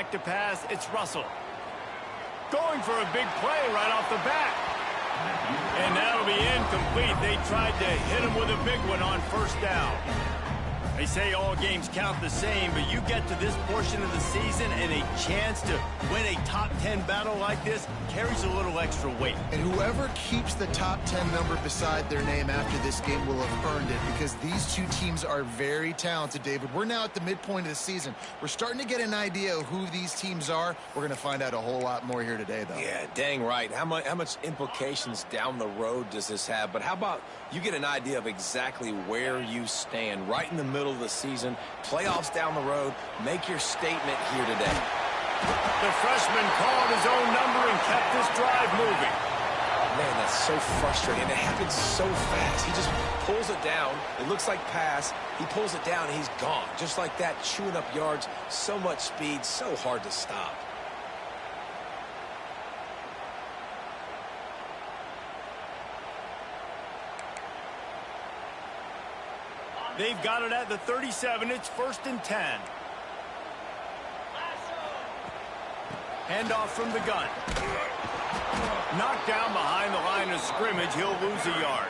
back to pass. It's Russell. Going for a big play right off the bat. And that'll be incomplete. They tried to hit him with a big one on first down. They say all games count the same, but you get to this portion of the season and a chance to win a top 10 battle like this carries a little extra weight. And whoever keeps the top 10 number beside their name after this game will have earned it, because these two teams are very talented, David. We're now at the midpoint of the season. We're starting to get an idea of who these teams are. We're going to find out a whole lot more here today, though. Yeah, dang right. How much implications down the road does this have? But how about you get an idea of exactly where you stand right in the middle of the season, playoffs down the road, make your statement here today. The freshman called his own number and kept this drive moving. Man, that's so frustrating. It happens so fast. He just pulls it down. It looks like pass. He pulls it down and he's gone. Just like that, chewing up yards. So much speed, so hard to stop. They've got it at the 37. It's 1st and 10. Handoff from the gun. Knocked down behind the line of scrimmage. He'll lose a yard.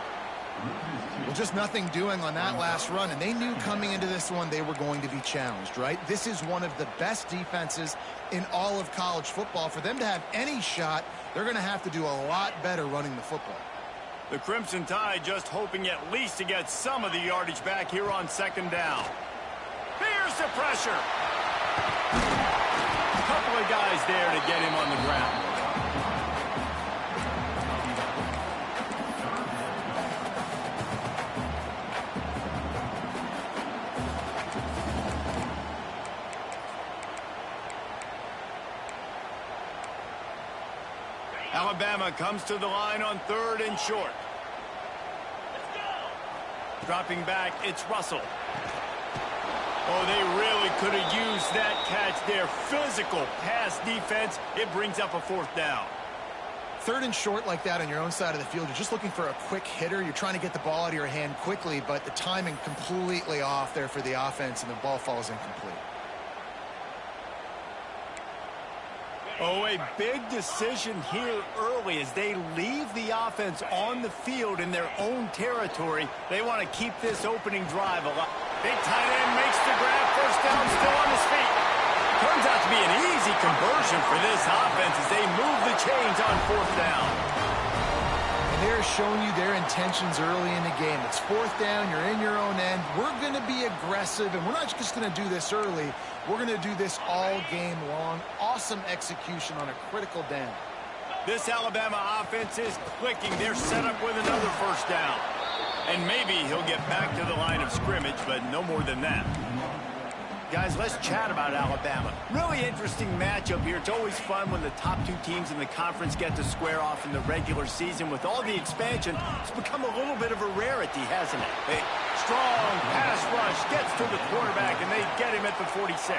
Well, just nothing doing on that last run, and they knew coming into this one they were going to be challenged, right? This is one of the best defenses in all of college football. For them to have any shot, they're going to have to do a lot better running the football. The Crimson Tide just hoping at least to get some of the yardage back here on 2nd down. Here's the pressure. A couple of guys there to get him on the ground. Alabama comes to the line on 3rd and short. Dropping back, it's Russell. Oh, they really could have used that catch there. Physical pass defense. It brings up a 4th down. 3rd and short like that on your own side of the field. You're just looking for a quick hitter. You're trying to get the ball out of your hand quickly, but the timing completely off there for the offense, and the ball falls incomplete. Oh, a big decision here early as they leave the offense on the field in their own territory. They want to keep this opening drive alive. Big tight end makes the grab. 1st down, still on his feet. Turns out to be an easy conversion for this offense as they move the chains on 4th down. And they're showing you their intentions early in the game. It's 4th down. You're in your own end. We're going to be aggressive, and we're not just going to do this early. We're going to do this all game long. Awesome execution on a critical down. This Alabama offense is clicking. They're set up with another 1st down. And maybe he'll get back to the line of scrimmage, but no more than that. Guys, let's chat about Alabama. Really interesting matchup here. It's always fun when the top two teams in the conference get to square off in the regular season. With all the expansion, it's become a little bit of a rarity, hasn't it? A strong pass rush gets to the quarterback, and they get him at the 46.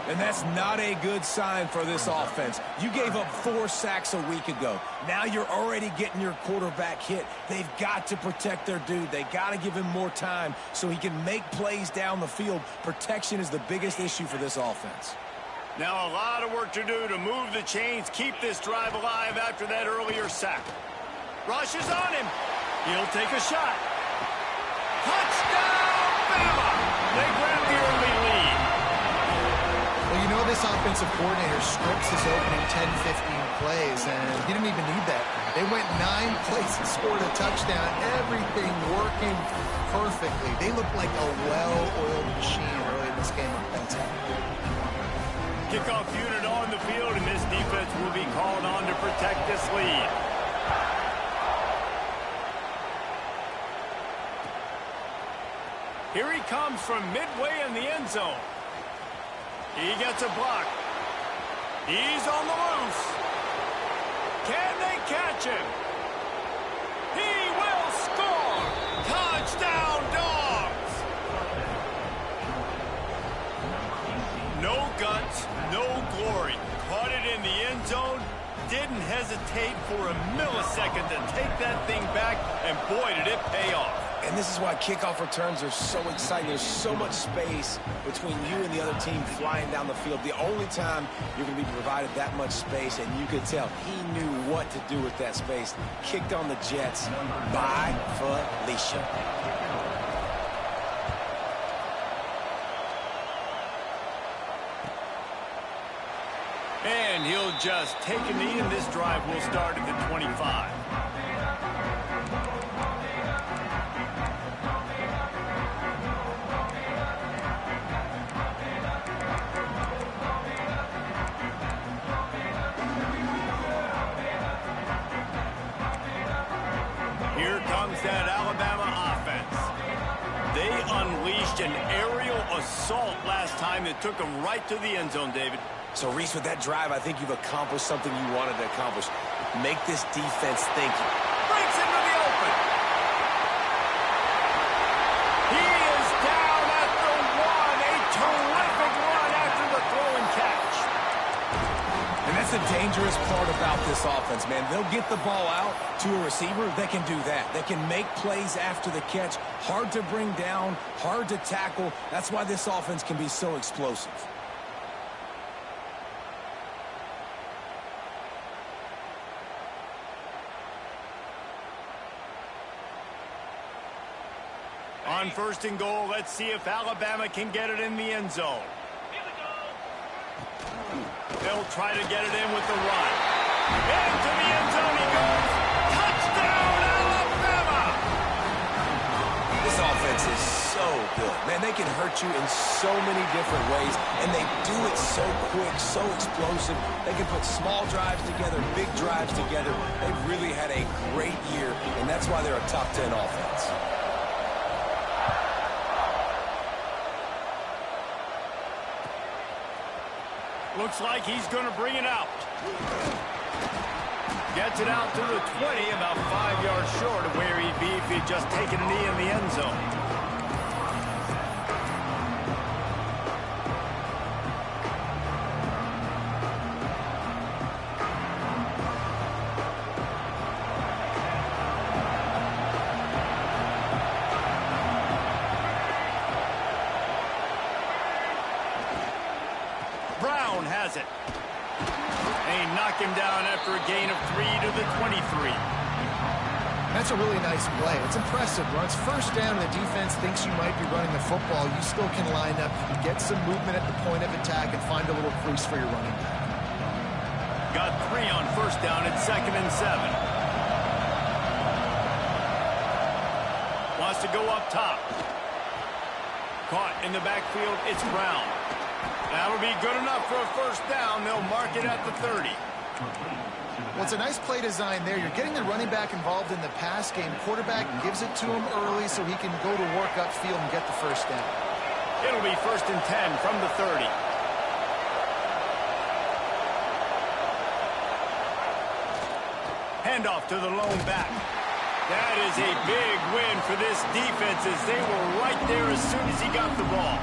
And that's not a good sign for this offense. You gave up 4 sacks a week ago. Now you're already getting your quarterback hit. They've got to protect their dude. They got to give him more time so he can make plays down the field. Protection is the biggest issue for this offense. Now a lot of work to do to move the chains, keep this drive alive after that earlier sack. Rush is on him. He'll take a shot. Touchdown, Bama! They grab the early lead. Well, you know this offensive coordinator scripts his opening 10-15 plays, and he didn't even need that. They went 9 plays and scored a touchdown. Everything working perfectly. They look like a well-oiled machine early in this game offensively. Kickoff unit on the field, and this defense will be called on to protect this lead. Here he comes from midway in the end zone. He gets a block. He's on the loose. Can they catch him? He will score! Touchdown, Dogs! No guts, no glory. Caught it in the end zone. Didn't hesitate for a millisecond to take that thing back, and boy, did it pay off. And this is why kickoff returns are so exciting. There's so much space between you and the other team flying down the field. The only time you're going to be provided that much space, and you could tell he knew what to do with that space. Kicked on the Jets by Felicia. And he'll just take a knee, and this drive will start at the 25. Here comes that Alabama offense. They unleashed an aerial assault last time that took them right to the end zone, David. So, Reese, with that drive, I think you've accomplished something you wanted to accomplish. Make this defense think. Breaks into the open. He is down at the one. A terrific run after the throw and catch. And that's the dangerous part about this offense, man. They'll get the ball out to a receiver. They can do that. They can make plays after the catch. Hard to bring down, hard to tackle. That's why this offense can be so explosive. On 1st and goal, let's see if Alabama can get it in the end zone. They'll try to get it in with the run. Into the end zone he goes. Touchdown, Alabama! This offense is so good. Man, they can hurt you in so many different ways, and they do it so quick, so explosive. They can put small drives together, big drives together. They've really had a great year, and that's why they're a top 10 offense. Looks like he's going to bring it out. Gets it out to the 20, about 5 yards short of where he'd be if he'd just taken a knee in the end zone. Brown has it. They knock him down after a gain of 3 to the 23. That's a really nice play. It's impressive. Runs first down, and the defense thinks you might be running the football. You still can line up. You can get some movement at the point of attack and find a little crease for your running back. Got 3 on 1st down at 2nd and 7. Wants to go up top. Caught in the backfield, it's Brown. That'll be good enough for a 1st down. They'll mark it at the 30. Well, it's a nice play design there. You're getting the running back involved in the pass game. Quarterback gives it to him early so he can go to work upfield and get the 1st down. It'll be 1st and 10 from the 30. Handoff to the lone back. That is a big win for this defense as they were right there as soon as he got the ball.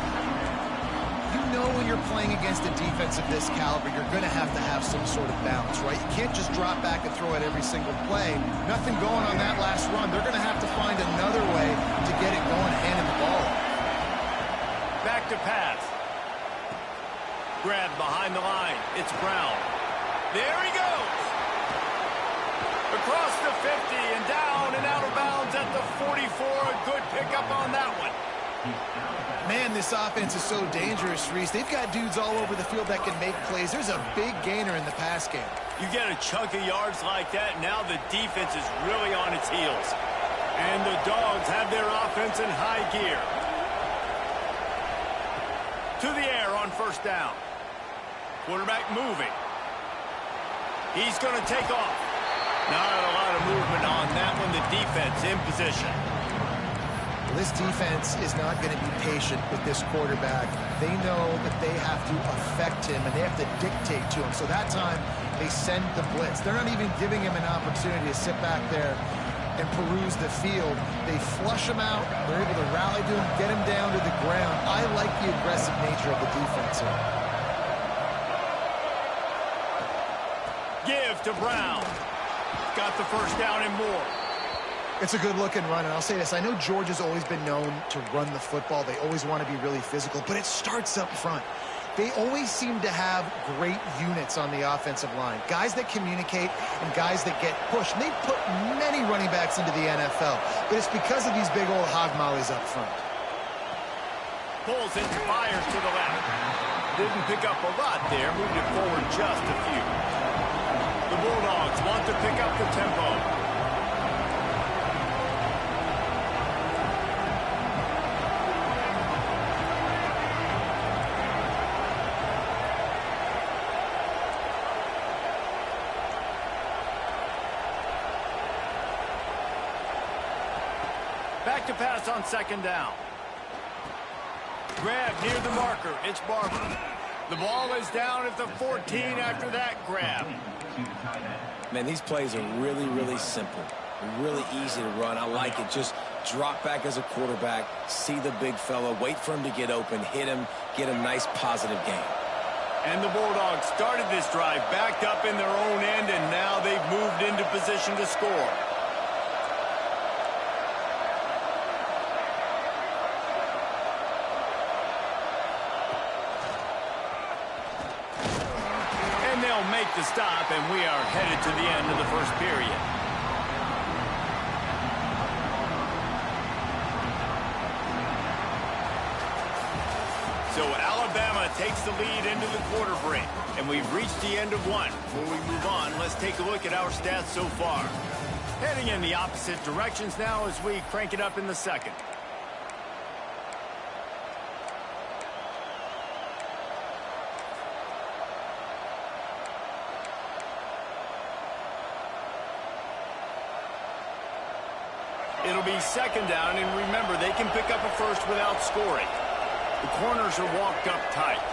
You know when you're playing against a defense of this caliber, you're going to have some sort of balance, right? You can't just drop back and throw it every single play. Nothing going on that last run. They're going to have to find another way to get it going, handing the ball. Back to pass. Grab behind the line. It's Brown. There he goes. Across the 50 and down and out of bounds at the 44. A good pickup on that one. Man, this offense is so dangerous, Reese. They've got dudes all over the field that can make plays. There's a big gainer in the pass game. You get a chunk of yards like that, now the defense is really on its heels. And the Dogs have their offense in high gear. To the air on 1st down. Quarterback moving. He's going to take off. Not a lot of movement on that one. The defense in position. This defense is not going to be patient with this quarterback. They know that they have to affect him, and they have to dictate to him. So that time, they send the blitz. They're not even giving him an opportunity to sit back there and peruse the field. They flush him out. They're able to rally to him, get him down to the ground. I like the aggressive nature of the defense here. Give to Brown. Got the 1st down and more. It's a good-looking run, and I'll say this. I know Georgia's always been known to run the football. They always want to be really physical, but it starts up front. They always seem to have great units on the offensive line, guys that communicate and guys that get pushed. And they've put many running backs into the NFL, but it's because of these big old hog mollies up front. Pulls it, fires to the left. Didn't pick up a lot there, moved it forward just a few. The Bulldogs want to pick up the tempo. Back to pass on second down. Grab near the marker. It's Barber. The ball is down at the 14 after that grab. Man, these plays are really, really simple. Really easy to run. I like it. Just drop back as a quarterback, see the big fella, wait for him to get open, hit him, get a nice positive gain. And the Bulldogs started this drive backed up in their own end, and now they've moved into position to score. Make the stop, and we are headed to the end of the first period. So Alabama takes the lead into the quarter break, and we've reached the end of one. Before we move on, let's take a look at our stats so far. Heading in the opposite directions now as we crank it up in the second. It'll be second down, and remember, they can pick up a first without scoring. The corners are walked up tight.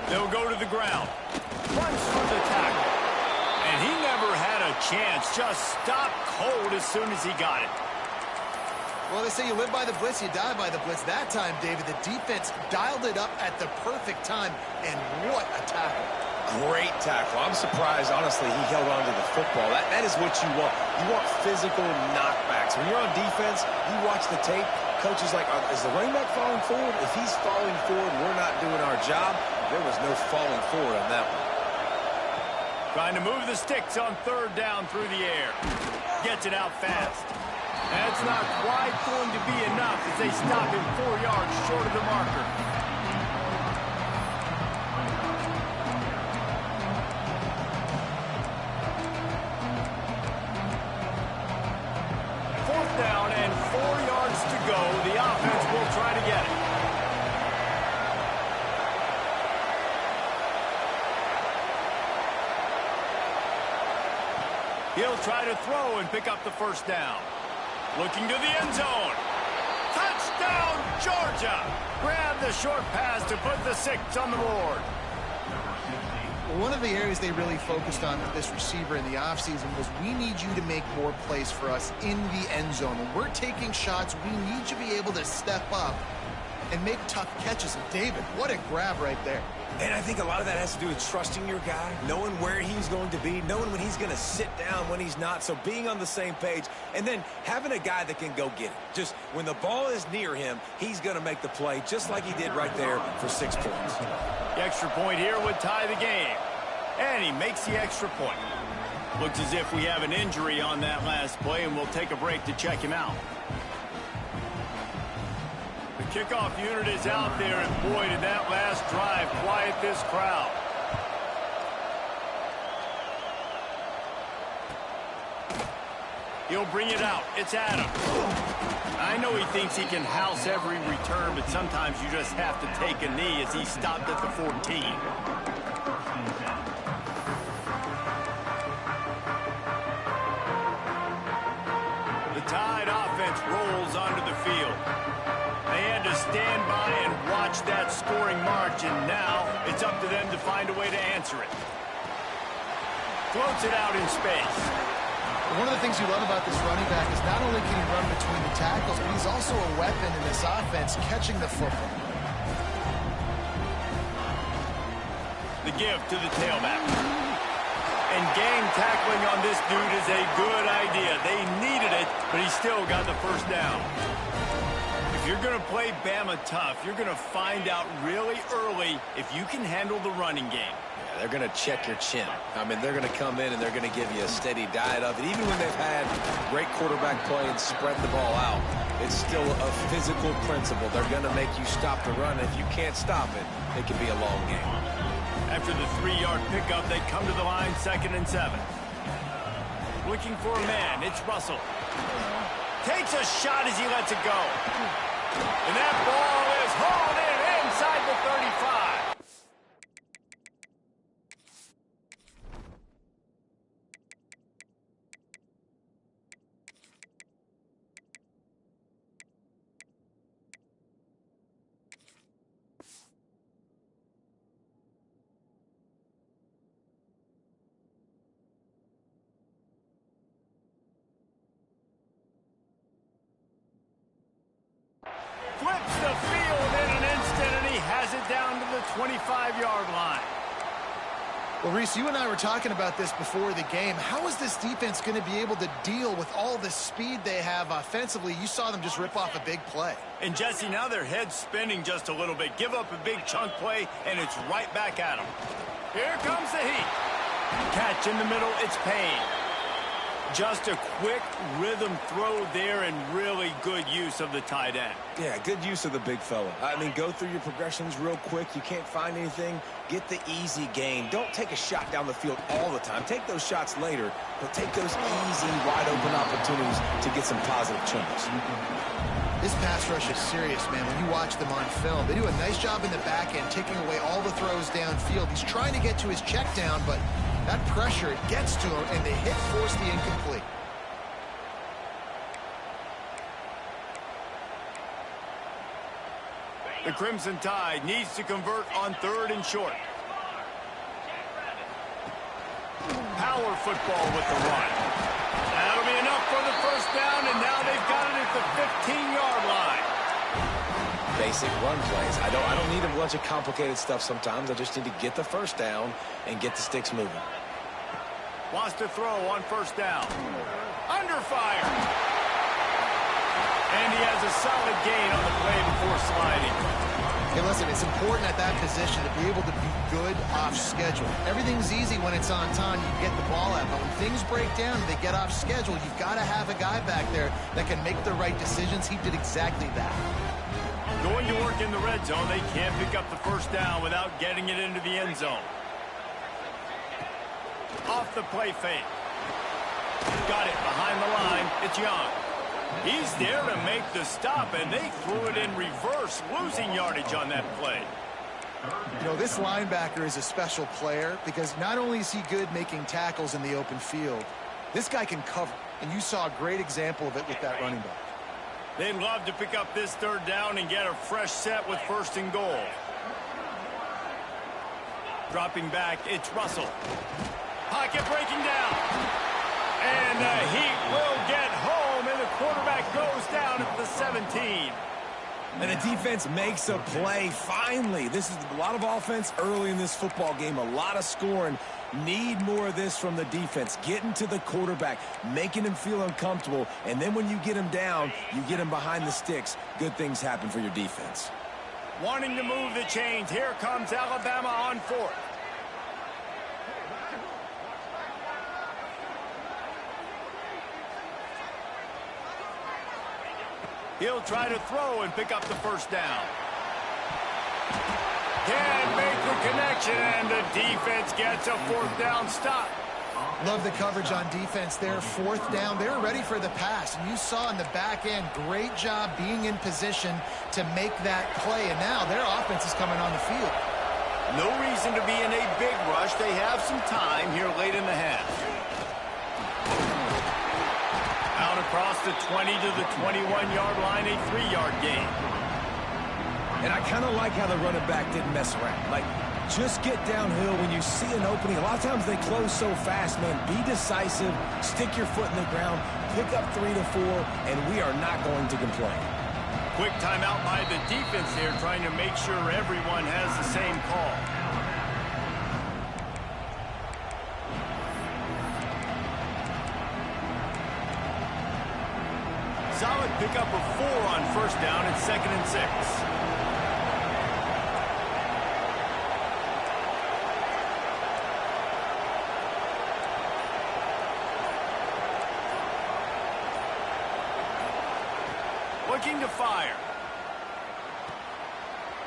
They'll go to the ground. Runs for the tackle. And he never had a chance. Just stopped cold as soon as he got it. Well, they say you live by the blitz, you die by the blitz. That time, David, the defense dialed it up at the perfect time, and what a tackle. Great tackle. I'm surprised, honestly, he held on to the football. That is what you want. You want physical knockbacks. When you're on defense, you watch the tape, coach is like, is the running back falling forward? If he's falling forward, we're not doing our job. There was no falling forward on that one. Trying to move the sticks on third down through the air. Gets it out fast. That's not quite going to be enough as they stop him 4 yards short of the marker. Down and 4 yards to go. The offense will try to get it. He'll try to throw and pick up the first down. Looking to the end zone. Touchdown, Georgia! Grab the short pass to put the 6 on the board. One of the areas they really focused on with this receiver in the offseason was we need you to make more plays for us in the end zone. When we're taking shots, we need you to be able to step up and make tough catches. And David, what a grab right there. And I think a lot of that has to do with trusting your guy, knowing where he's going to be, knowing when he's going to sit down, when he's not, so being on the same page, and then having a guy that can go get it. Just when the ball is near him, he's going to make the play, just like he did right there for 6 points. The extra point here would tie the game. And he makes the extra point. Looks as if we have an injury on that last play, and we'll take a break to check him out. The kickoff unit is out there, and boy, did that last drive quiet this crowd. He'll bring it out. It's Adams. I know he thinks he can house every return, but sometimes you just have to take a knee as he stopped at the 14. The Tide offense rolls onto the field. They had to stand by and watch that scoring march, and now it's up to them to find a way to answer it. Floats it out in space. One of the things you love about this running back is not only can he run between the tackles, but he's also a weapon in this offense catching the football. The give to the tailback. And gang tackling on this dude is a good idea. They needed it, but he still got the first down. If you're going to play Bama tough, you're going to find out really early if you can handle the running game. Yeah, they're going to check your chin. I mean, they're going to come in and they're going to give you a steady diet of it. Even when they've had great quarterback play and spread the ball out, it's still a physical principle. They're going to make you stop the run. If you can't stop it, it can be a long game. After the 3-yard pickup, they come to the line, 2nd and 7. Looking for a man, it's Russell. Takes a shot as he lets it go. And that ball is hauled in inside the 35. Flips the field in an instant, and he has it down to the 25-yard line. Well, Reese, you and I were talking about this before the game. How is this defense going to be able to deal with all the speed they have offensively? You saw them just rip off a big play. And, Jesse, now their head's spinning just a little bit. Give up a big chunk play, and it's right back at them. Here comes the heat. Catch in the middle, it's Payne. Just a quick rhythm throw there and really good use of the tight end. Yeah, good use of the big fella. I mean, go through your progressions real quick. You can't find anything. Get the easy gain. Don't take a shot down the field all the time. Take those shots later, but take those easy, wide-open opportunities to get some positive chunks. This pass rush is serious, man. When you watch them on film, they do a nice job in the back end, taking away all the throws downfield. He's trying to get to his check down, but that pressure, it gets to him, and the hit forced the incomplete. The Crimson Tide needs to convert on 3rd and short. Power football with the run. That'll be enough for the first down, and now they've got it at the 15-yard line. Basic run plays. I don't need a bunch of complicated stuff sometimes. I just need to get the first down and get the sticks moving. Wants to throw on 1st down. Under fire. And he has a solid gain on the play before sliding. Hey, listen, it's important at that position to be able to be good off schedule. Everything's easy when it's on time. You get the ball out. But when things break down and they get off schedule, you've got to have a guy back there that can make the right decisions. He did exactly that. Going to work in the red zone, they can't pick up the first down without getting it into the end zone. Off the play fake. Got it behind the line. It's Young. He's there to make the stop, and they threw it in reverse, losing yardage on that play. You know, this linebacker is a special player because not only is he good making tackles in the open field, this guy can cover, and you saw a great example of it with that running back. They'd love to pick up this 3rd down and get a fresh set with 1st and goal. Dropping back, it's Russell. Pocket breaking down. And the Heat will get home, and the quarterback goes down at the 17. And the defense makes a play, finally. This is a lot of offense early in this football game, a lot of scoring. Need more of this from the defense. Getting to the quarterback, making him feel uncomfortable, and then when you get him down, you get him behind the sticks. Good things happen for your defense. Wanting to move the chains, here comes Alabama on 4th. He'll try to throw and pick up the first down. Can't make the connection, and the defense gets a 4th down stop. Love the coverage on defense there. 4th down. They were ready for the pass. And you saw in the back end, great job being in position to make that play. And now their offense is coming on the field. No reason to be in a big rush. They have some time here late in the half. Out across the 20 to the 21-yard line, a 3-yard gain. And I kind of like how the running back didn't mess around. Like, just get downhill when you see an opening. A lot of times they close so fast, man. Be decisive, stick your foot in the ground, pick up 3 to 4, and we are not going to complain. Quick timeout by the defense here, trying to make sure everyone has the same call. solid pickup of 4 on first down and 2nd and 6. Looking to fire.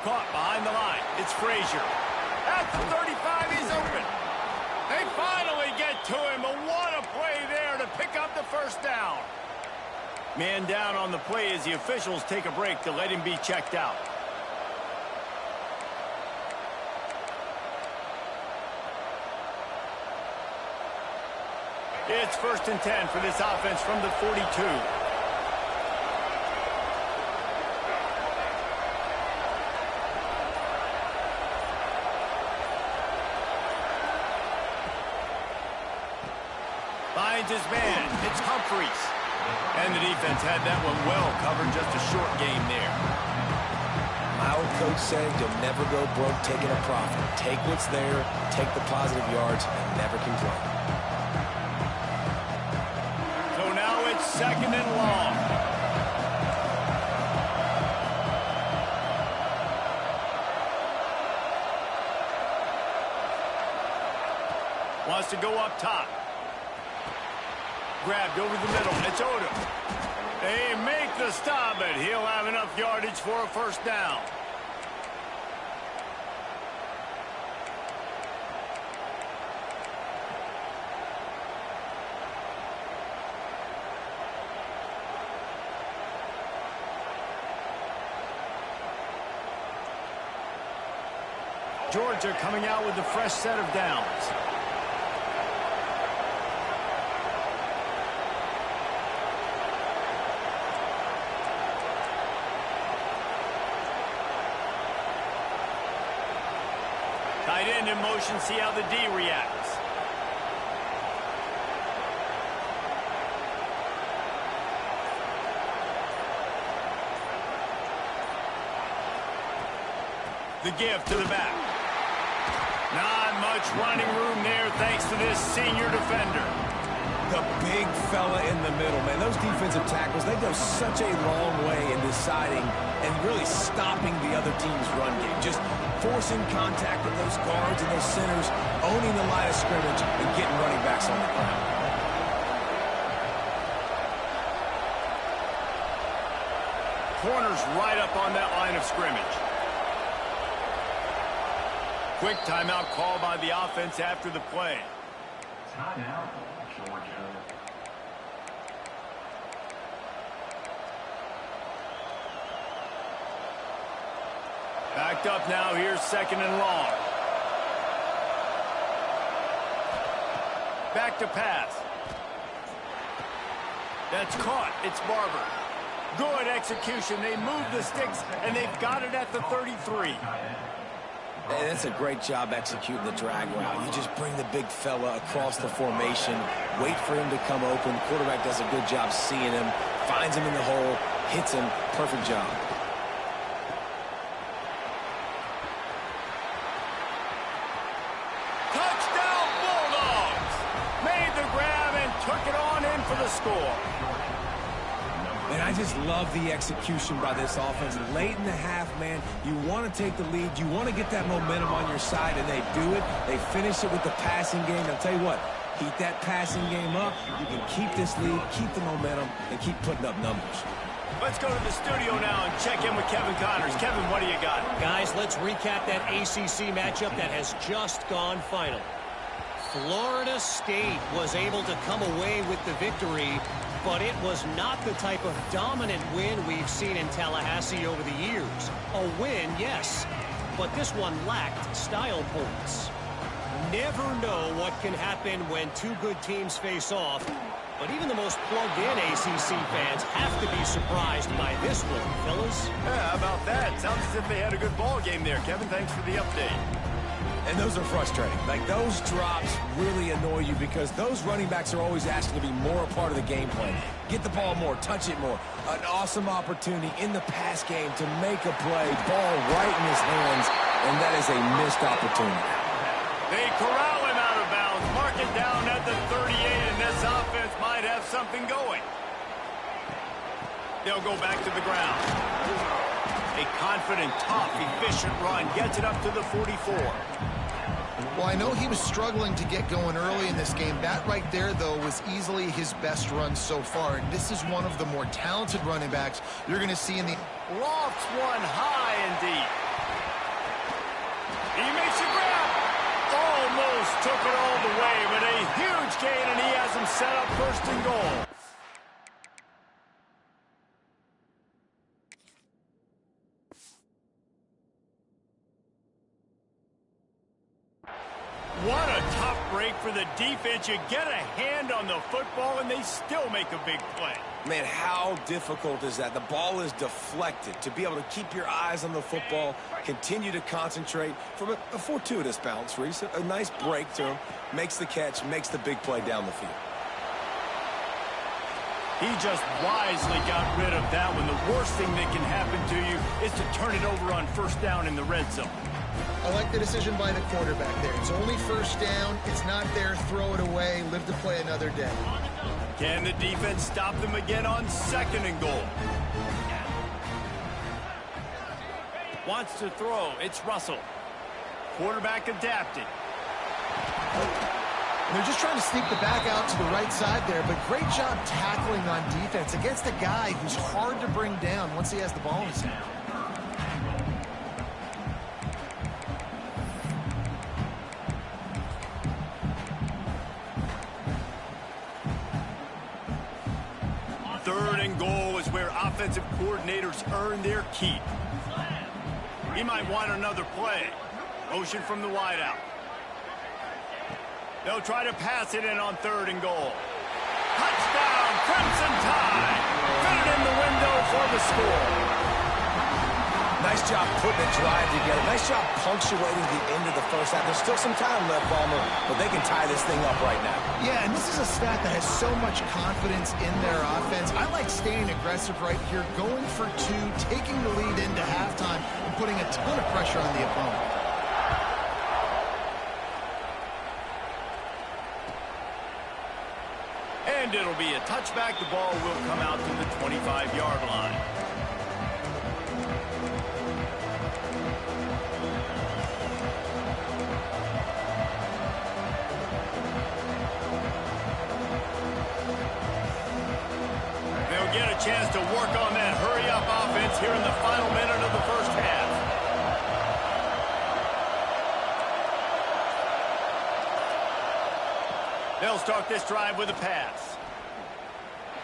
Caught behind the line. It's Frazier. At the 35, he's open. They finally get to him, but what a play there to pick up the first down. Man down on the play as the officials take a break to let him be checked out. It's 1st and 10 for this offense from the 42. Finds his man. It's Humphries. And the defense had that one well covered. Just a short game there. My old coach said you'll never go broke taking a profit. Take what's there, take the positive yards, and never complain. So now it's 2nd and long. Wants to go up top. Grabbed over the middle. It's Odom. They make the stop, but he'll have enough yardage for a first down. Georgia coming out with a fresh set of downs. Tight end in motion, see how the D reacts. The give to the back. Not much running room there thanks to this senior defender. The big fella in the middle, man. Those defensive tackles, they go such a long way in deciding and really stopping the other team's run game. Just forcing contact with those guards and those centers, owning the line of scrimmage, and getting running backs on the ground. Corner's right up on that line of scrimmage. Quick timeout call by the offense after the play. Timeout, Georgia. Backed up now, here's 2nd and long. Back to pass. That's caught. It's Barber. Good execution. They move the sticks, and they've got it at the 33. And that's a great job executing the drag route. You just bring the big fella across the formation, wait for him to come open. Quarterback does a good job seeing him, finds him in the hole, hits him. Perfect job. Touchdown Bulldogs! Made the grab and took it on in for the score. And I just love the execution by this offense. Late in the half, man, you want to take the lead. You want to get that momentum on your side, and they do it. They finish it with the passing game. I'll tell you what, keep that passing game up. You can keep this lead, keep the momentum, and keep putting up numbers. Let's go to the studio now and check in with Kevin Connors. Kevin, what do you got? Guys, let's recap that ACC matchup that has just gone final. Florida State was able to come away with the victory, but it was not the type of dominant win we've seen in Tallahassee over the years. A win, yes, but this one lacked style points. Never know what can happen when two good teams face off, but even the most plugged-in ACC fans have to be surprised by this one, fellas. Yeah, how about that? Sounds as if they had a good ball game there. Kevin, thanks for the update. And those are frustrating. Like, those drops really annoy you because those running backs are always asking to be more a part of the game plan. Get the ball more, touch it more. An awesome opportunity in the pass game to make a play, ball right in his hands, and that is a missed opportunity. They corral him out of bounds, mark it down at the 38, and this offense might have something going. They'll go back to the ground. A confident, tough, efficient run gets it up to the 44. Well, I know he was struggling to get going early in this game. That right there, though, was easily his best run so far. And this is one of the more talented running backs you're going to see in the... Lofts one high and deep. He makes a grab. Almost took it all the way, but a huge gain, and he has him set up first and goal. What a tough break for the defense. You get a hand on the football, and they still make a big play. Man, how difficult is that? The ball is deflected. To be able to keep your eyes on the football, continue to concentrate from a fortuitous bounce, Reese. A nice break to him. Makes the catch, makes the big play down the field. He just wisely got rid of that one. The worst thing that can happen to you is to turn it over on first down in the red zone. I like the decision by the quarterback there. It's only first down. It's not there. Throw it away. Live to play another day. Can the defense stop them again on second and goal? Wants to throw. It's Russell. Quarterback adapted. They're just trying to sneak the back out to the right side there, but great job tackling on defense against a guy who's hard to bring down once he has the ball in his hand. Third and goal is where offensive coordinators earn their keep. He might want another play. Motion from the wideout. They'll try to pass it in on third and goal. Touchdown, Crimson Tide. Fit it in the window for the score. Nice job putting a drive together. Nice job punctuating the end of the first half. There's still some time left, Palmer, but they can tie this thing up right now. Yeah, and this is a staff that has so much confidence in their offense. I like staying aggressive right here, going for two, taking the lead into halftime, and putting a ton of pressure on the opponent. And it'll be a touchback. The ball will come out to the 25-yard line. They'll get a chance to work on that hurry-up offense here in the final minute of the first half. They'll start this drive with a pass.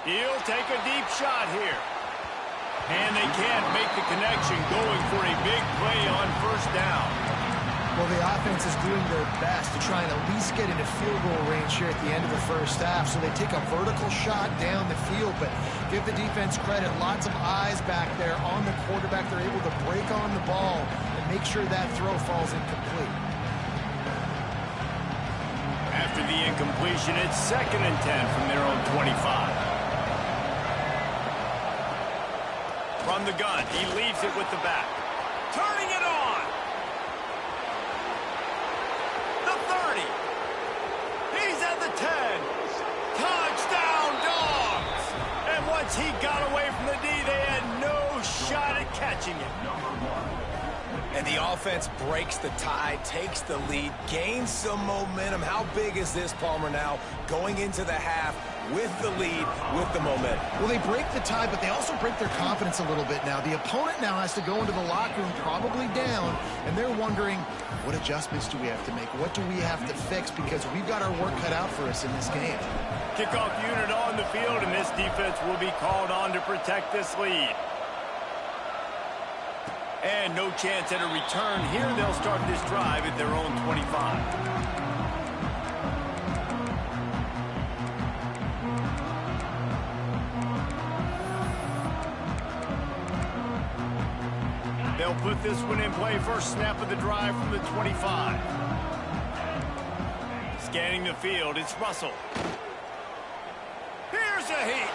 He'll take a deep shot here. And they can't make the connection, going for a big play on first down. Well, the offense is doing their best to try and at least get into field goal range here at the end of the first half. So they take a vertical shot down the field, but give the defense credit. Lots of eyes back there on the quarterback. They're able to break on the ball and make sure that throw falls incomplete. After the incompletion, it's 2nd and 10 from their own 25. From the gun, he leaves it with the back. Turning it on. The 30. He's at the 10. Touchdown, Dogs. And once he got away from the D, they had no shot at catching him. And the offense breaks the tie, takes the lead, gains some momentum. How big is this, Palmer, now going into the half with the lead, with the momentum? Well, they break the tie, but they also break their confidence a little bit now. The opponent now has to go into the locker room probably down, and they're wondering, what adjustments do we have to make? What do we have to fix? Because we've got our work cut out for us in this game. Kickoff unit on the field, and this defense will be called on to protect this lead. And no chance at a return here. They'll start this drive at their own 25. They'll put this one in play. First snap of the drive from the 25. Scanning the field, it's Russell. Here's a heat.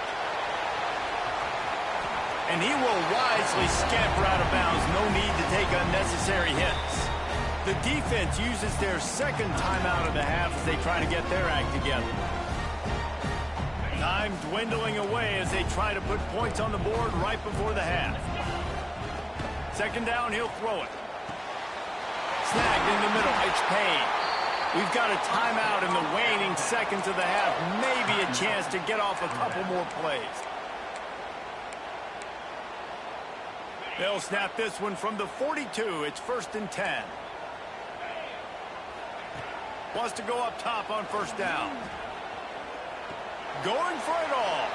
And he will wisely scamper out of bounds. No need to take unnecessary hits. The defense uses their second timeout of the half as they try to get their act together. Time dwindling away as they try to put points on the board right before the half. Second down, he'll throw it. Snagged in the middle. It's Payne. We've got a timeout in the waning seconds of the half. Maybe a chance to get off a couple more plays. They'll snap this one from the 42. It's 1st and 10. Wants to go up top on first down. Going for it all.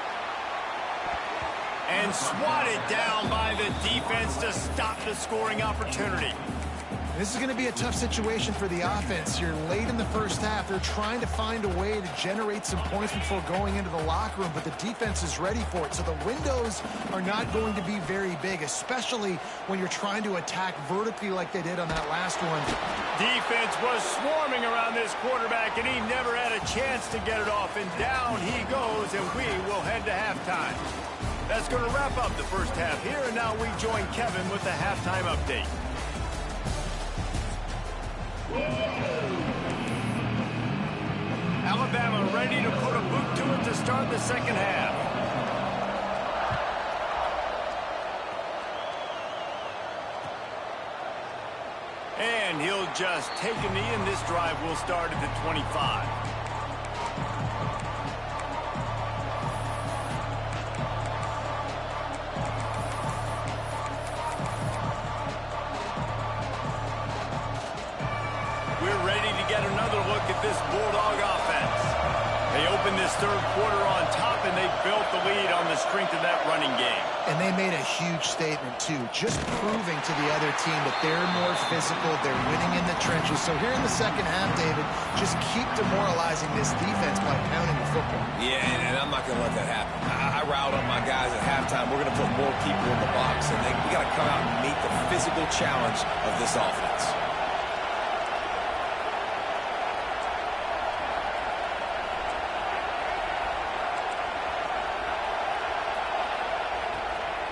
And swatted down by the defense to stop the scoring opportunity. This is going to be a tough situation for the offense. You're late in the first half. They're trying to find a way to generate some points before going into the locker room, but the defense is ready for it. So the windows are not going to be very big, especially when you're trying to attack vertically like they did on that last one. Defense was swarming around this quarterback, and he never had a chance to get it off. And down he goes, and we will head to halftime. That's going to wrap up the first half here, and now we join Kevin with the halftime update. Alabama ready to put a boot to it to start the second half. And he'll just take a knee, and this drive will start at the 25. We're ready to get another look at this Bulldog offense. They opened this third quarter on top, and they built the lead on the strength of that running game. And they made a huge statement, too, just proving to the other team that they're more physical, they're winning in the trenches. So here in the second half, David, just keep demoralizing this defense by pounding the football. Yeah, and I'm not going to let that happen. I riled up my guys at halftime. We're going to put more people in the box, and we got to come out and meet the physical challenge of this offense.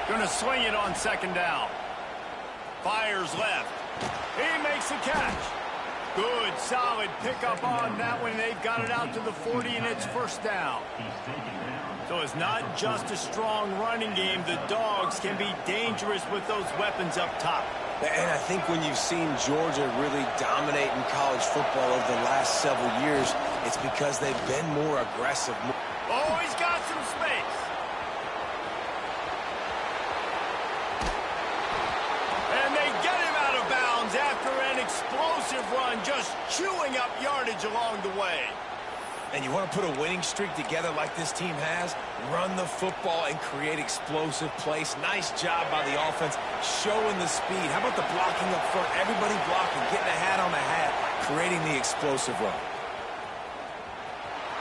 Going to swing it on second down. Fires left. He makes the catch. Good, solid pickup on that one. They've got it out to the 40, and it's first down. So it's not just a strong running game. The Dogs can be dangerous with those weapons up top. And I think when you've seen Georgia really dominate in college football over the last several years, it's because they've been more aggressive. Oh, he's got some space. After an explosive run, just chewing up yardage along the way. And you want to put a winning streak together like this team has? Run the football and create explosive plays. Nice job by the offense, showing the speed. How about the blocking up front? Everybody blocking, getting a hat on the hat, creating the explosive run.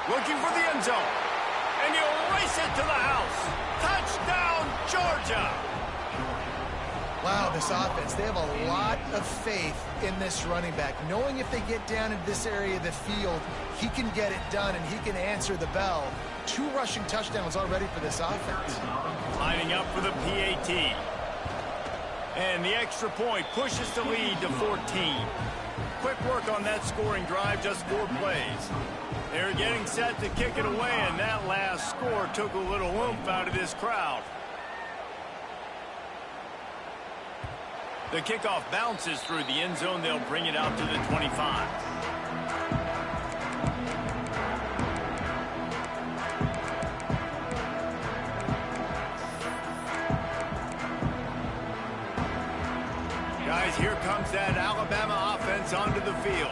Looking for the end zone. And you race it to the house. Touchdown, Georgia. Wow, this offense, they have a lot of faith in this running back, knowing if they get down into this area of the field, he can get it done and he can answer the bell. 2 rushing touchdowns already for this offense. Lining up for the PAT. And the extra point pushes the lead to 14. Quick work on that scoring drive, just 4 plays. They're getting set to kick it away, and that last score took a little oomph out of this crowd. The kickoff bounces through the end zone. They'll bring it out to the 25. Guys, here comes that Alabama offense onto the field.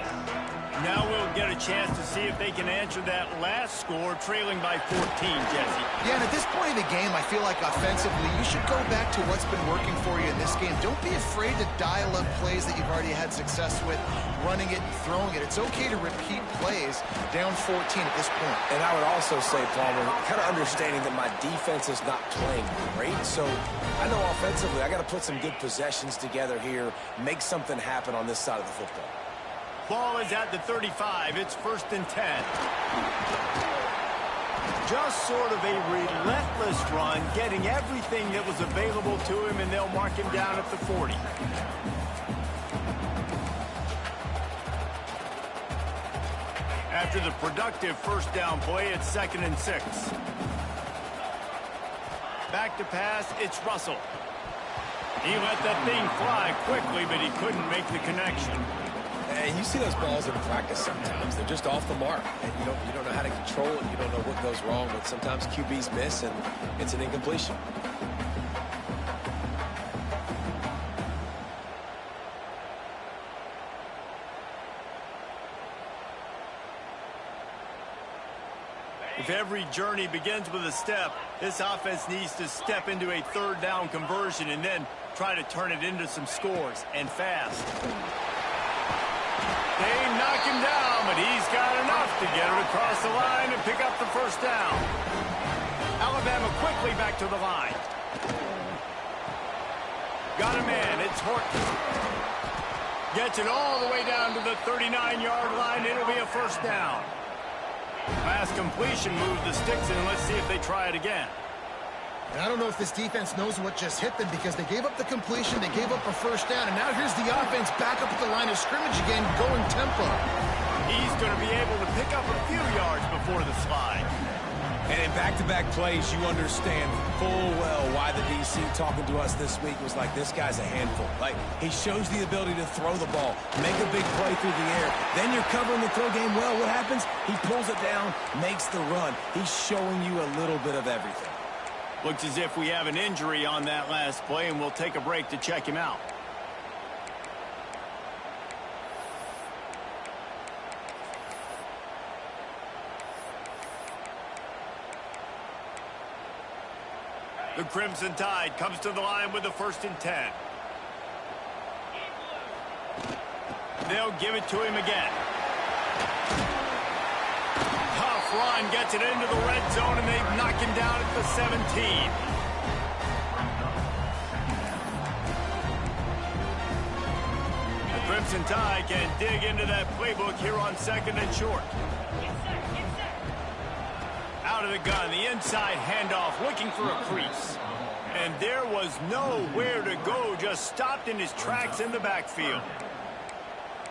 Now we'll get a chance to see if they can answer that last score, trailing by 14, Jesse. Yeah, and at this point of the game, I feel like offensively, you should go back to what's been working for you in this game. Don't be afraid to dial up plays that you've already had success with, running it and throwing it. It's okay to repeat plays down 14 at this point. And I would also say, Palmer, kind of understanding that my defense is not playing great, so I know offensively I got to put some good possessions together here, make something happen on this side of the football. Ball is at the 35. It's 1st and 10. Just sort of a relentless run, getting everything that was available to him, and they'll mark him down at the 40. After the productive first down play, it's 2nd and 6. Back to pass, it's Russell. He let that thing fly quickly, but he couldn't make the connection. And you see those balls in practice sometimes. They're just off the mark. And you don't know how to control it. You don't know what goes wrong. But sometimes QBs miss, and it's an incompletion. If every journey begins with a step, this offense needs to step into a third down conversion and then try to turn it into some scores, and fast. They knock him down, but he's got enough to get it across the line and pick up the first down. Alabama quickly back to the line. Got a man, it's Horton. Gets it all the way down to the 39-yard line. It'll be a first down. Last completion moved the sticks in. Let's see if they try it again. And I don't know if this defense knows what just hit them because they gave up the completion, they gave up a first down, and now here's the offense back up at the line of scrimmage again, going tempo. He's going to be able to pick up a few yards before the slide. And in back-to-back plays, you understand full well why the DC talking to us this week was like, this guy's a handful. Like, he shows the ability to throw the ball, make a big play through the air. Then you're covering the throw game well. What happens? He pulls it down, makes the run. He's showing you a little bit of everything. Looks as if we have an injury on that last play, and we'll take a break to check him out. The Crimson Tide comes to the line with the 1st and 10. They'll give it to him again. Tough run, gets it into the red zone, and they knock him down at the 17. The Crimson Tide can dig into that playbook here on 2nd and short. Out of the gun, the inside handoff, looking for a crease. And there was nowhere to go, just stopped in his tracks in the backfield.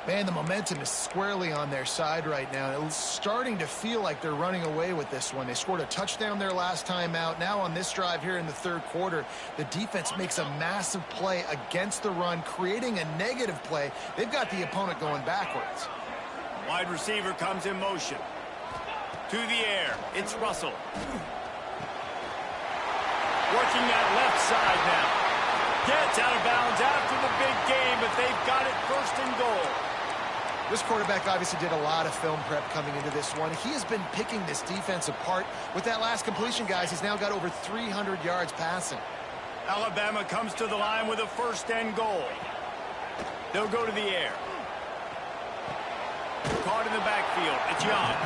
Man, the momentum is squarely on their side right now. It's starting to feel like they're running away with this one. They scored a touchdown their last time out. Now on this drive here in the 3rd quarter, the defense makes a massive play against the run, creating a negative play. They've got the opponent going backwards. Wide receiver comes in motion. To the air, it's Russell. Working that left side now. Gets out of bounds after the big game, but they've got it 1st and goal. This quarterback obviously did a lot of film prep coming into this one. He has been picking this defense apart. With that last completion, guys, he's now got over 300 yards passing. Alabama comes to the line with a 1st and goal. They'll go to the air. Caught in the backfield. It's Young.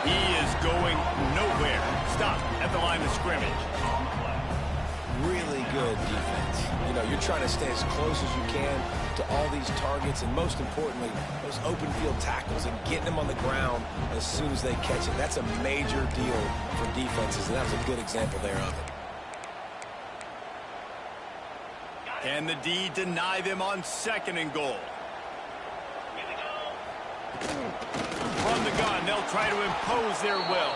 He is going nowhere. Stop at the line of scrimmage. Really good defense. You know, you're trying to stay as close as you can to all these targets, and most importantly, those open field tackles and getting them on the ground as soon as they catch it. That's a major deal for defenses, and that was a good example there of it. Can the D deny them on 2nd and goal? From the gun, they'll try to impose their will.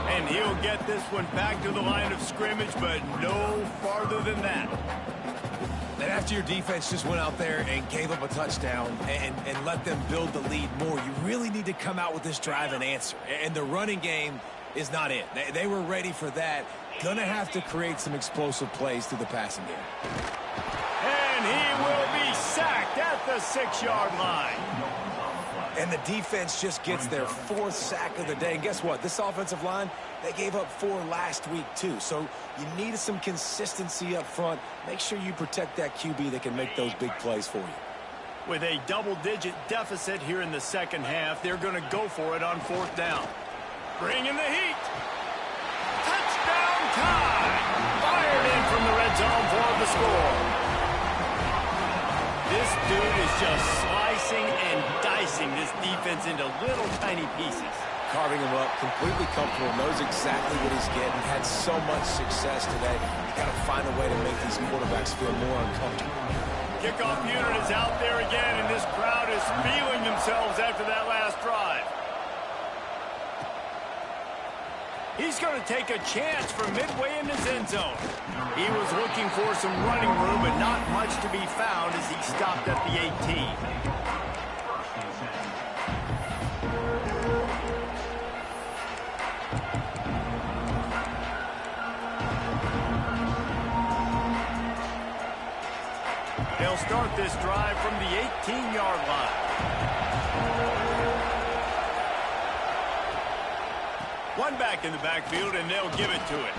And he'll get this one back to the line of scrimmage, but no farther than that. And after your defense just went out there and gave up a touchdown and let them build the lead more, you really need to come out with this drive and answer. And the running game is not it. They were ready for that. Gonna have to create some explosive plays through the passing game. And he will be sacked at the 6-yard line. And the defense just gets their 4th sack of the day. And guess what? This offensive line, they gave up 4 last week, too. So you need some consistency up front. Make sure you protect that QB that can make those big plays for you. With a double-digit deficit here in the 2nd half, they're going to go for it on 4th down. Bring in the heat. Touchdown time. Fired in from the red zone for the score. This dude is just slicing and dicing this defense into little tiny pieces. Carving him up, completely comfortable, knows exactly what he's getting, had so much success today. You got to find a way to make these quarterbacks feel more uncomfortable. Kickoff unit is out there again, and this crowd is feeling themselves after that last drive. He's going to take a chance from midway in his end zone. He was looking for some running room, but not much to be found as he stopped at the 18. They'll start this drive from the 18-yard line. One back in the backfield, and they'll give it to it.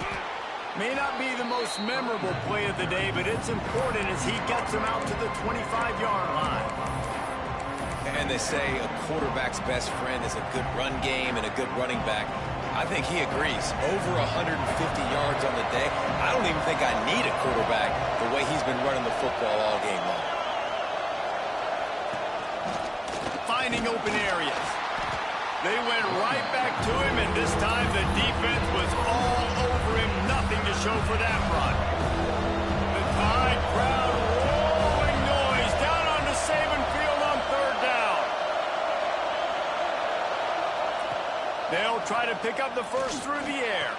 May not be the most memorable play of the day, but it's important as he gets them out to the 25-yard line. And they say a quarterback's best friend is a good run game and a good running back. I think he agrees. Over 150 yards on the day. I don't even think I need a quarterback the way he's been running the football all game long. Finding open areas. They went right back to him, and this time the defense was all over him. Nothing to show for that run. The Tide crowd rolling noise down on the Saban field on third down. They'll try to pick up the first through the air.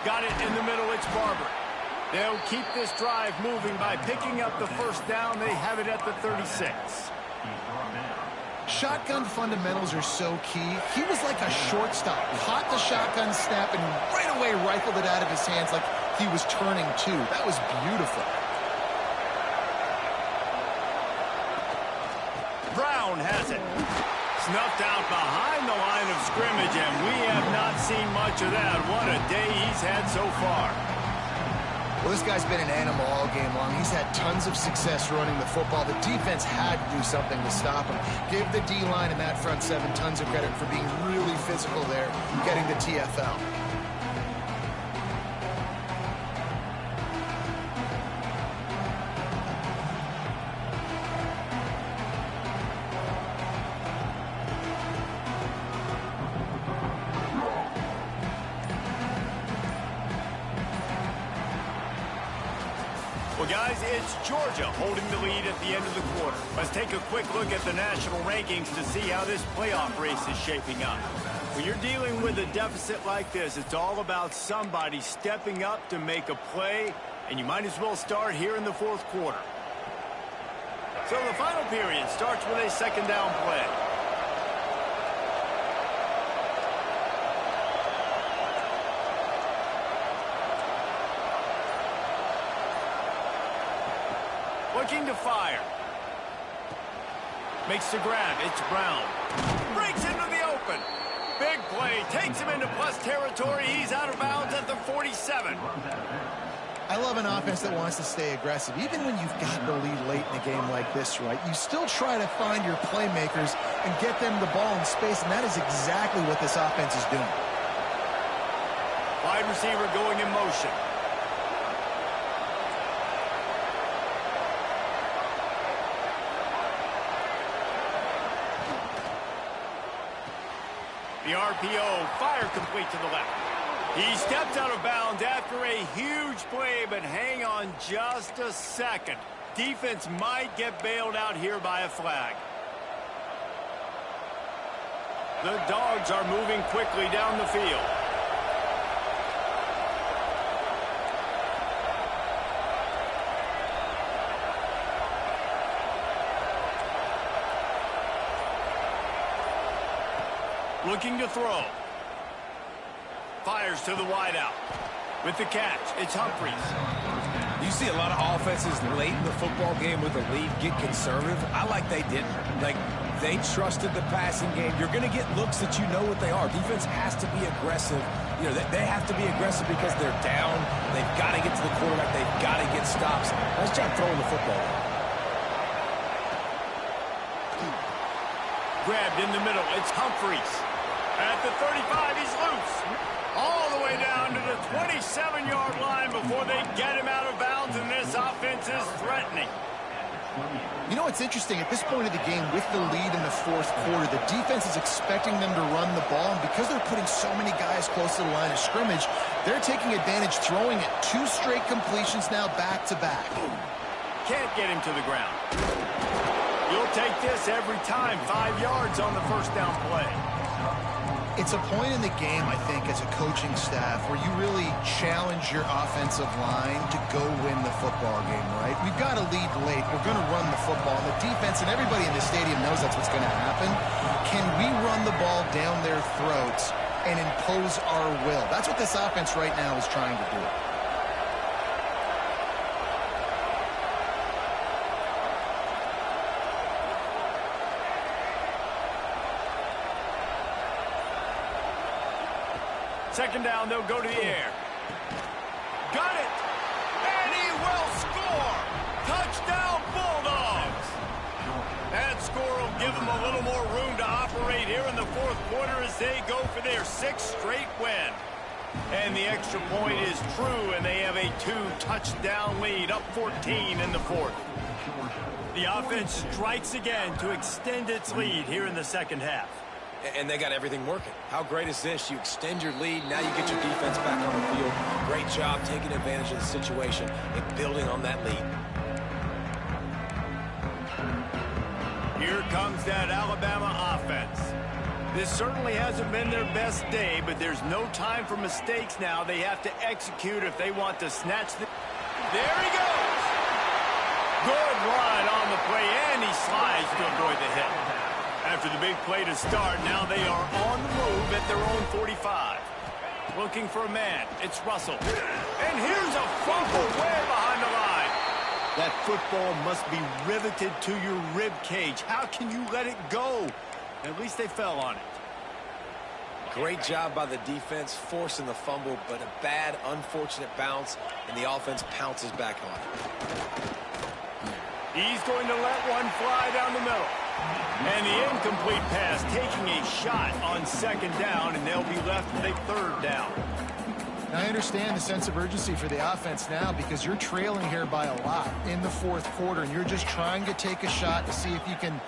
Got it in the middle, it's Barber. They'll keep this drive moving by picking up the first down. They have it at the 36. Shotgun fundamentals are so key. He was like a shortstop. Caught the shotgun snap and right away rifled it out of his hands like he was turning two. That was beautiful. Brown has it. Snuffed out behind the line of scrimmage, and we have not seen much of that. What a day he's had so far. Well, this guy's been an animal all game long. He's had tons of success running the football. The defense had to do something to stop him. Give the D-line and that front seven tons of credit for being really physical there, getting the TFL. Well, guys, it's Georgia holding the lead at the end of the quarter. Let's take a quick look at the national rankings to see how this playoff race is shaping up. When you're dealing with a deficit like this, it's all about somebody stepping up to make a play, and you might as well start here in the fourth quarter. So the final period starts with a second down play. Looking to fire. Makes the grab. It's Brown. Breaks into the open. Big play. Takes him into plus territory. He's out of bounds at the 47. I love an offense that wants to stay aggressive. Even when you've got the lead late in a game like this, right, you still try to find your playmakers and get them the ball in space, and that is exactly what this offense is doing. Wide receiver going in motion. The RPO, fire complete to the left. He steps out of bounds after a huge play, but hang on just a second. Defense might get bailed out here by a flag. The Dogs are moving quickly down the field. Looking to throw. Fires to the wideout. With the catch, it's Humphries. You see a lot of offenses late in the football game with a lead get conservative. I like they didn't. Like, they trusted the passing game. You're going to get looks that you know what they are. Defense has to be aggressive. You know, they have to be aggressive because they're down. They've got to get to the quarterback. They've got to get stops. Nice job throwing the football. Grabbed in the middle. It's Humphries. At the 35, he's loose. All the way down to the 27-yard line before they get him out of bounds, and this offense is threatening. You know what's interesting? At this point of the game, with the lead in the fourth quarter, the defense is expecting them to run the ball, and because they're putting so many guys close to the line of scrimmage, they're taking advantage, throwing it. 2 straight completions now back-to-back. Can't get him to the ground. You'll take this every time. 5 yards on the first down play. It's a point in the game, I think, as a coaching staff where you really challenge your offensive line to go win the football game, right? We've got to lead late. We're going to run the football. And the defense and everybody in the stadium knows that's what's going to happen. Can we run the ball down their throats and impose our will? That's what this offense right now is trying to do. Second down, they'll go to the air. Got it! And he will score! Touchdown, Bulldogs! That score will give them a little more room to operate here in the fourth quarter as they go for their 6th straight win. And the extra point is true, and they have a 2-touchdown lead, up 14 in the fourth. The offense strikes again to extend its lead here in the second half. And they got everything working. How great is this? You extend your lead, now you get your defense back on the field. Great job taking advantage of the situation and building on that lead. Here comes that Alabama offense. This certainly hasn't been their best day, but there's no time for mistakes now. They have to execute if they want to snatch the... There he goes! Good run on the play, and he slides to avoid the hit. After the big play to start, now they are on the move at their own 45. Looking for a man. It's Russell. And here's a fumble way behind the line. That football must be riveted to your rib cage. How can you let it go? At least they fell on it. Great job by the defense forcing the fumble, but a bad, unfortunate bounce, and the offense pounces back on it. He's going to let one fly down the middle. And the incomplete pass taking a shot on second down, and they'll be left with a third down. Now, I understand the sense of urgency for the offense now because you're trailing here by a lot in the fourth quarter, and you're just trying to take a shot to see if you can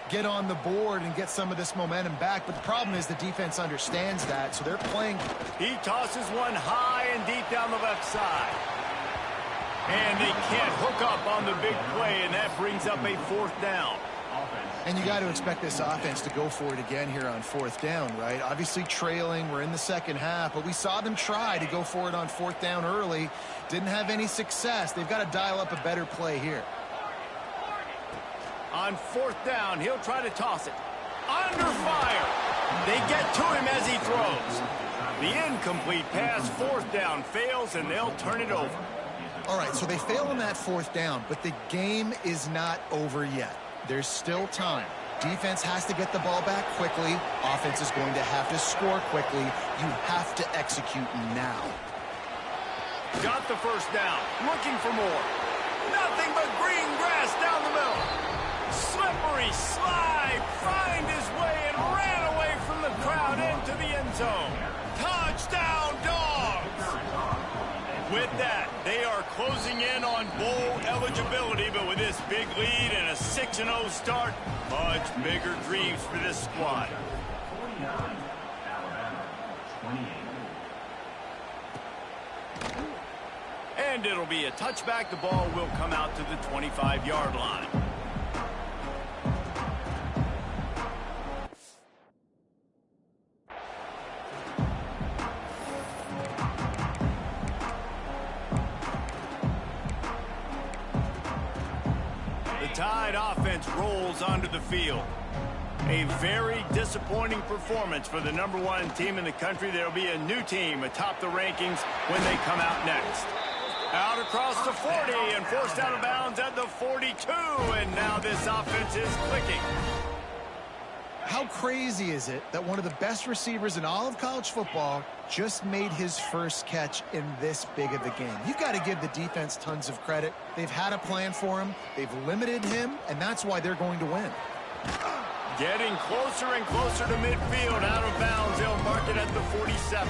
get on the board and get some of this momentum back. But the problem is the defense understands that, so they're playing. He tosses one high and deep down the left side. And they can't hook up on the big play, and that brings up a fourth down. And you got to expect this offense to go for it again here on fourth down, right? Obviously trailing, we're in the second half, but we saw them try to go for it on fourth down early. Didn't have any success. They've got to dial up a better play here. On fourth down, he'll try to toss it. Under fire. They get to him as he throws. The incomplete pass, fourth down, fails, and they'll turn it over. All right, so they fail on that fourth down, but the game is not over yet. There's still time. Defense has to get the ball back quickly. Offense is going to have to score quickly. You have to execute now. Got the first down. Looking for more. Nothing but green grass down the middle. Slippery slide. Find his way and ran away from the crowd into the end zone. Touchdown, Dogs! With that, they are closing in on bowl eligibility, but with this big lead and a 6-0 start, much bigger dreams for this squad. 49, Alabama, 28. And it'll be a touchback. The ball will come out to the 25-yard line. Tide offense rolls onto the field. A very disappointing performance for the #1 team in the country. There'll be a new team atop the rankings when they come out next. Out across the 40 and forced out of bounds at the 42, and now this offense is clicking. How crazy is it that one of the best receivers in all of college football just made his first catch in this big of a game? You've got to give the defense tons of credit. They've had a plan for him. They've limited him, and that's why they're going to win. Getting closer and closer to midfield, out of bounds. They'll mark it at the 47.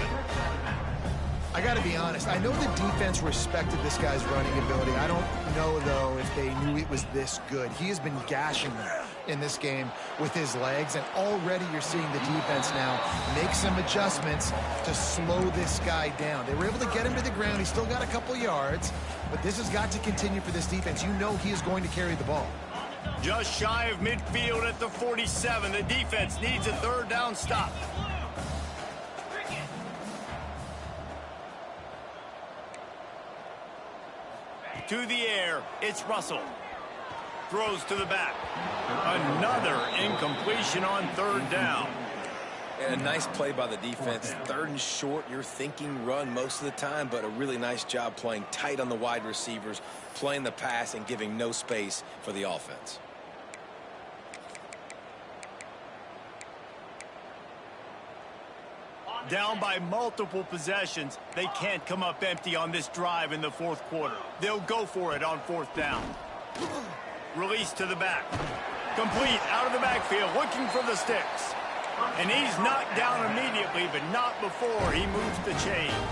I got to be honest. I know the defense respected this guy's running ability. I don't know, though, if they knew it was this good. He has been gashing them in this game with his legs, and already you're seeing the defense now make some adjustments to slow this guy down. They were able to get him to the ground. He's still got a couple yards, but this has got to continue for this defense. You know he is going to carry the ball. Just shy of midfield at the 47. The defense needs a third down stop. to the air. It's Russell. Throws to the back. Another incompletion on third down. And a nice play by the defense. Third and short, you're thinking run most of the time, but a really nice job playing tight on the wide receivers, playing the pass and giving no space for the offense. Down by multiple possessions, they can't come up empty on this drive in the fourth quarter. They'll go for it on fourth down. Release to the back. Complete out of the backfield, looking for the sticks. And he's knocked down immediately, but not before he moves the chains.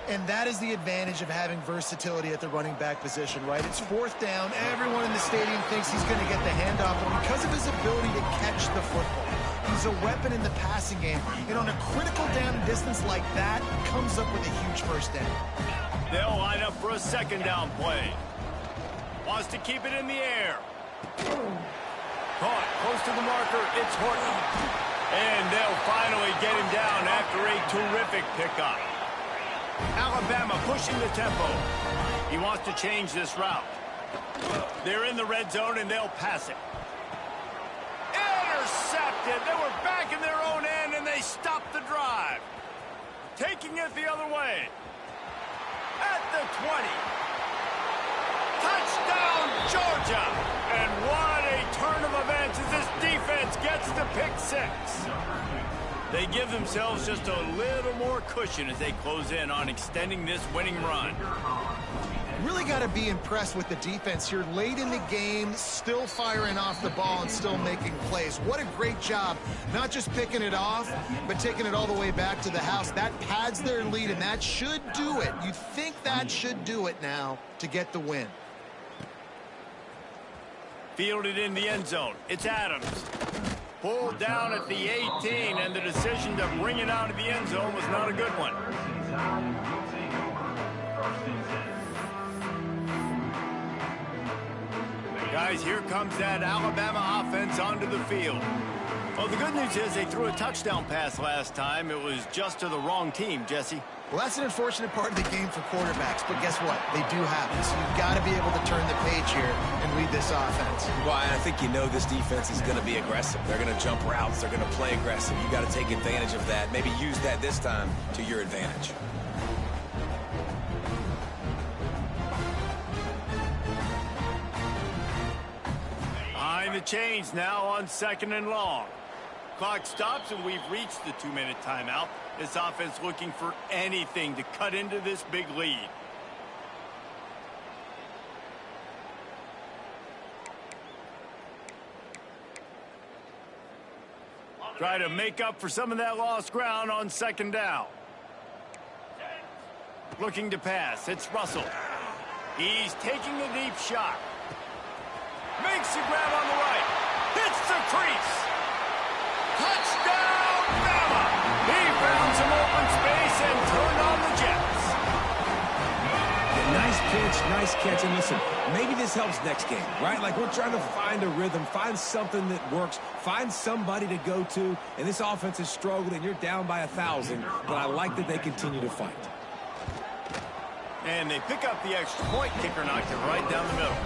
And that is the advantage of having versatility at the running back position, right? It's fourth down. Everyone in the stadium thinks he's going to get the handoff, but because of his ability to catch the football, he's a weapon in the passing game. And on a critical down and distance like that, comes up with a huge first down. They'll line up for a second down play. Wants to keep it in the air. Caught close to the marker. It's Horton. And they'll finally get him down after a terrific pickup. Alabama pushing the tempo. He wants to change this route. They're in the red zone, and they'll pass it. Intercepted. They were back in their own end, and they stopped the drive. Taking it the other way. At the 20. Touchdown, Georgia! And what a turn of events as this defense gets the pick six. They give themselves just a little more cushion as they close in on extending this winning run. Really got to be impressed with the defense here. Late in the game, still firing off the ball and still making plays. What a great job. Not just picking it off, but taking it all the way back to the house. That pads their lead, and that should do it. You think that should do it now to get the win. Fielded in the end zone. It's Adams. Pulled down at the 18, and the decision to bring it out of the end zone was not a good one. Guys, here comes that Alabama offense onto the field. Well, the good news is they threw a touchdown pass last time. It was just to the wrong team, Jesse. Well, that's an unfortunate part of the game for quarterbacks, but guess what? They do happen, so you've got to be able to turn the page here and lead this offense. Well, I think you know this defense is going to be aggressive. They're going to jump routes. They're going to play aggressive. You got to take advantage of that. Maybe use that this time to your advantage. Behind the chains now on second and long. Clock stops, and we've reached the 2-minute timeout. This offense looking for anything to cut into this big lead. Try to make up for some of that lost ground on second down. Looking to pass. It's Russell. He's taking the deep shot. Makes the grab on the right. Hits the crease. Touchdown, Bama! He found some open space and turned on the Jets. Yeah, nice pitch, nice catch. And listen, maybe this helps next game, right? Like we're trying to find a rhythm, find something that works, find somebody to go to. And this offense has struggled, and you're down by 1,000. But I like that they continue to fight. And they pick up the extra point. Kicker knocked it right down the middle.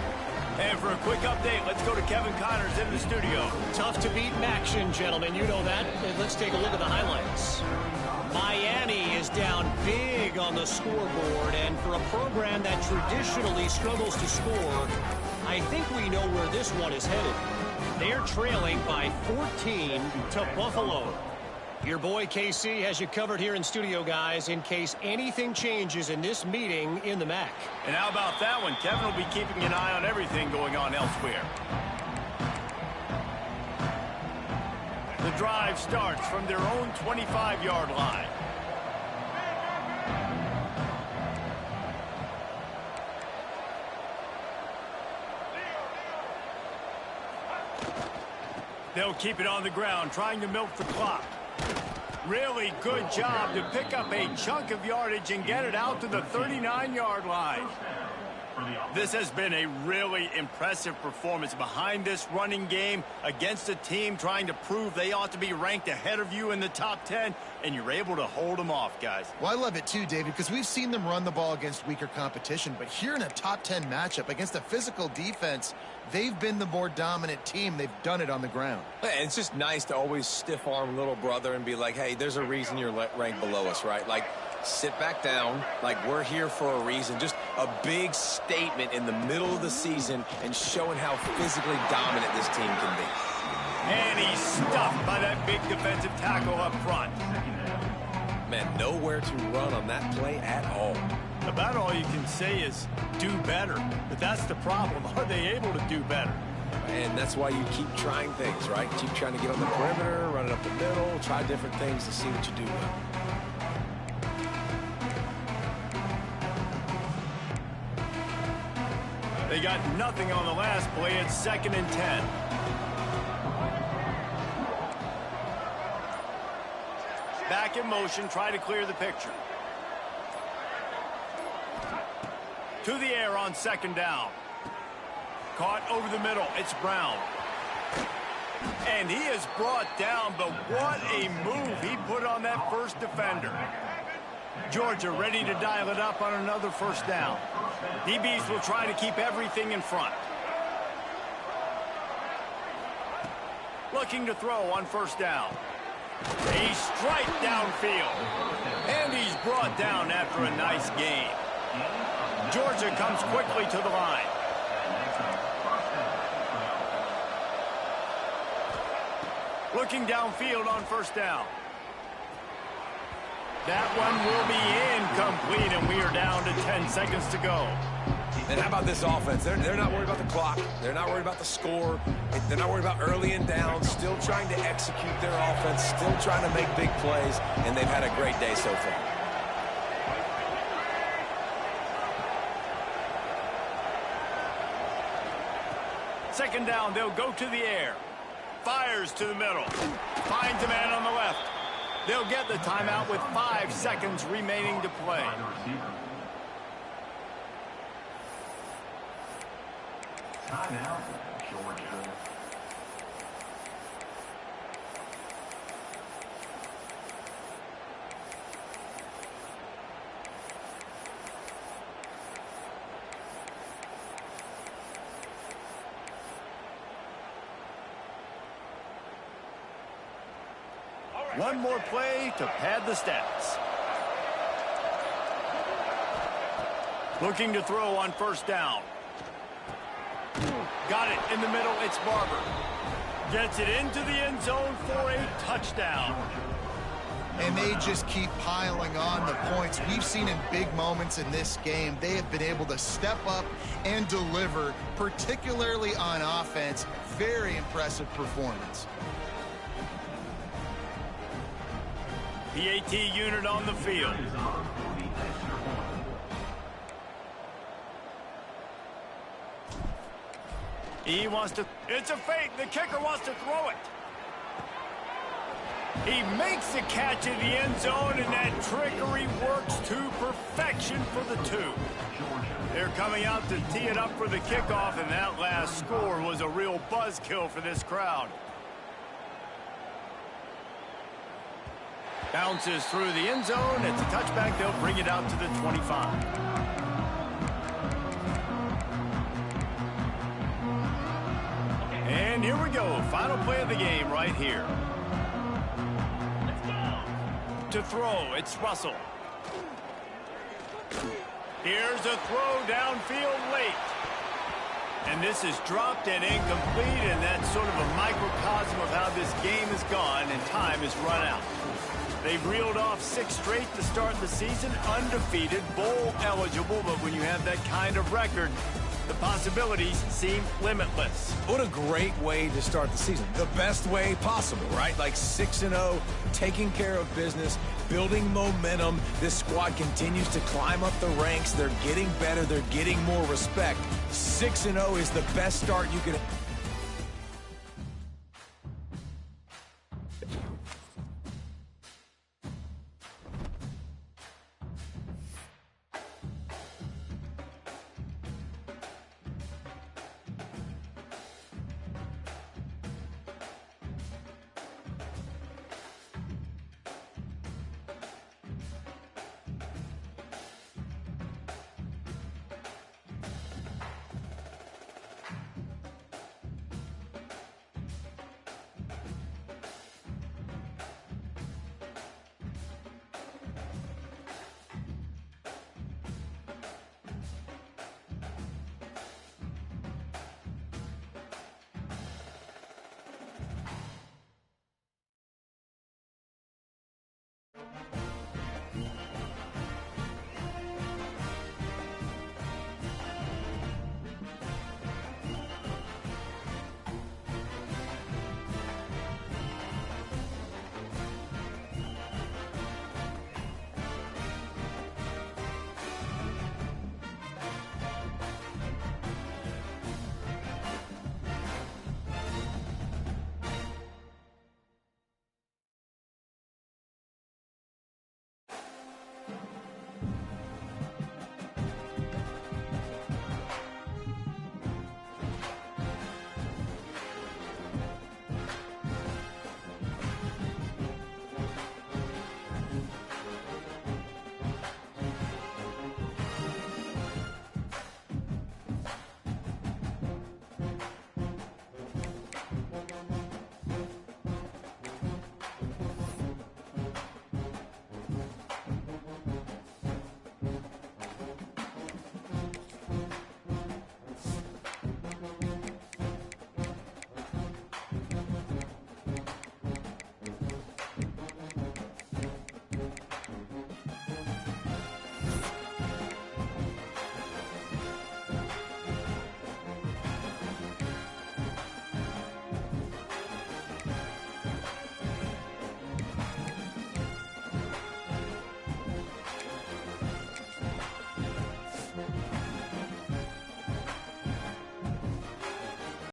And for a quick update, let's go to Kevin Connors in the studio. Tough to beat action, gentlemen. You know that. And let's take a look at the highlights. Miami is down big on the scoreboard, and for a program that traditionally struggles to score, I think we know where this one is headed. They're trailing by 14 to Buffalo. Your boy KC has you covered here in studio, guys, in case anything changes in this meeting in the MAC. And how about that one? Kevin will be keeping an eye on everything going on elsewhere. The drive starts from their own 25-yard line. They'll keep it on the ground, trying to milk the clock. Really good job to pick up a chunk of yardage and get it out to the 39-yard line. This has been a really impressive performance behind this running game against a team trying to prove they ought to be ranked ahead of you in the top 10, and you're able to hold them off, guys. Well, I love it too, David, because we've seen them run the ball against weaker competition, but here in a top 10 matchup against a physical defense, they've been the more dominant team. They've done it on the ground. And it's just nice to always stiff-arm little brother and be like, hey, there's a reason you're ranked below us, right? Like, sit back down, like we're here for a reason. Just a big statement in the middle of the season and showing how physically dominant this team can be. And he's stuffed by that big defensive tackle up front. Man, nowhere to run on that play at all. About all you can say is do better. But that's the problem. Are they able to do better? And that's why you keep trying things, right? Keep trying to get on the perimeter, run it up the middle, try different things to see what you do well. They got nothing on the last play. It's 2nd and 10. Back in motion, try to clear the picture. To the air on 2nd down. Caught over the middle. It's Brown. And he is brought down, but what a move he put on that first defender. Georgia ready to dial it up on another 1st down. DBs will try to keep everything in front. Looking to throw on 1st down. A strike downfield. And he's brought down after a nice gain. Georgia comes quickly to the line. Looking downfield on 1st down. That one will be incomplete, and we are down to 10 seconds to go. And how about this offense? They're not worried about the clock. They're not worried about the score. They're not worried about early and down. Still trying to execute their offense. Still trying to make big plays. And they've had a great day so far. Second down, they'll go to the air. Fires to the middle. Finds a man on the left. They'll get the timeout with 5 seconds remaining to play. Timeout, Georgia. One more play to pad the stats. Looking to throw on 1st down. Got it in the middle. It's Barber. Gets it into the end zone for a touchdown. And they just keep piling on the points. We've seen in big moments in this game, they have been able to step up and deliver, particularly on offense. Very impressive performance. PAT unit on the field. He wants to, it's a fake. The kicker wants to throw it. He makes the catch in the end zone, and that trickery works to perfection for the 2. They're coming out to tee it up for the kickoff, and that last score was a real buzzkill for this crowd. Bounces through the end zone. It's a touchback. They'll bring it out to the 25. And here we go. Final play of the game right here. To throw, it's Russell. Here's a throw downfield late. And this is dropped and incomplete, and that's sort of a microcosm of how this game has gone, and time has run out. They've reeled off 6 straight to start the season, undefeated, bowl eligible, but when you have that kind of record, the possibilities seem limitless. What a great way to start the season. The best way possible, right? Like 6-0, taking care of business, building momentum. This squad continues to climb up the ranks. They're getting better. They're getting more respect. 6-0 is the best start you can